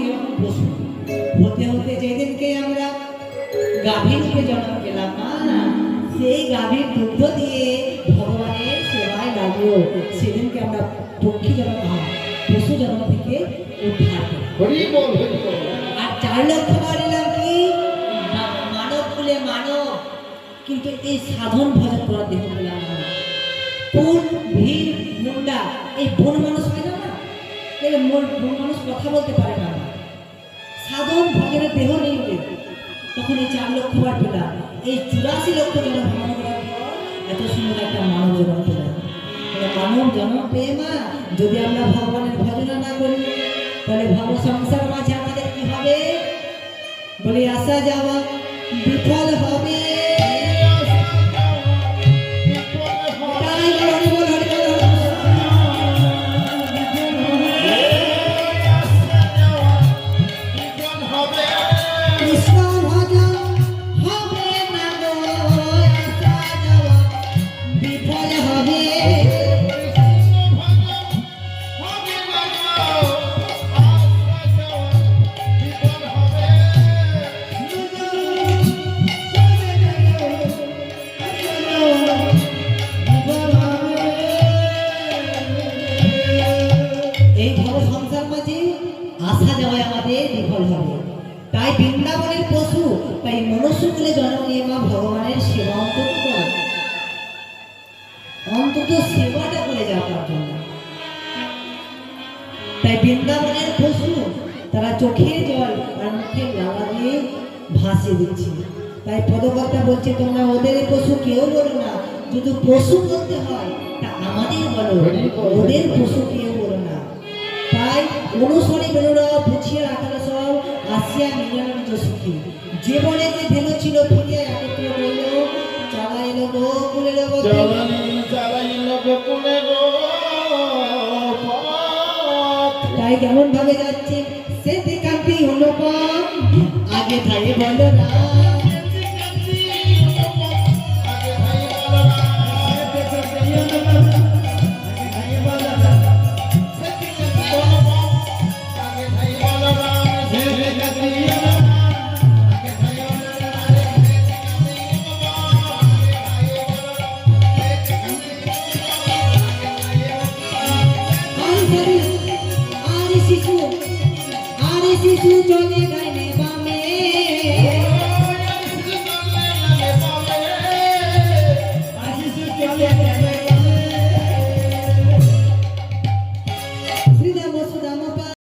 যেরকম পশু হতে হতে যেদিনকে আমরা গাভীর রূপে জন্ম পেলাম না, সেই গাভীর দুগ্ধ দিয়ে ভগবানের সেবায় লাগলো, সেদিনকে আমরা পক্ষী জন্ম পশু জন্ম থেকে উদ্ধার করি। আর 4 লক্ষ বার এলাম কি মানব কুলে মানব, কিন্তু এই সাধন ভজন করার দেহ পেলাম না। কোন ভিড় মুন্ডা এই বন মানুষ হয় না, বন মানুষ কথা বলতে পারে না, সাধন ভজনের দেহ নেই বলে তখন এই 4 লক্ষ বার পেলাম। এই 84 লক্ষ জন্ম ভ্রমণ করার পর এত সুন্দর একটা মানব জন্ম পেলাম। মানব জন্ম পেয়ে মা যদি আমরা ভগবানের ভজন না করি তাহলে ভব সংসার মাঝে আমাদের কি হবে? বলি আসা যাওয়া বিফল হবে। তাই বৃন্দাবনের পশু তাই মনুষ্য কুলে জন্ম নিয়ে মা ভগবানের সেবা অন্তত সেবাটা করে যাওয়ার জন্য। তাই বৃন্দাবনের পশু তারা চোখের জল আর মুখের লালা দিয়ে ভাসিয়ে দিচ্ছে। তাই পদকর্তা বলছে তোমরা ওদের পশু কেউ বলো না, যদি পশু বলতে হয় তা আমাদের বলো, ওদের পশু কেউ বলো না। তাই অনুসরী বেরোরা বুঝিয়ে রাখালো সব আসিয়া নিরানন্দ সুখী। যে বলে যে ধেনু ছিল ফিরিয়া একত্র রইল, চালাইল গোকুলের তাই কেমন ভাবে যাচ্ছে সে কান্তি হলো আগে থাকে বলো না। শিশু চলে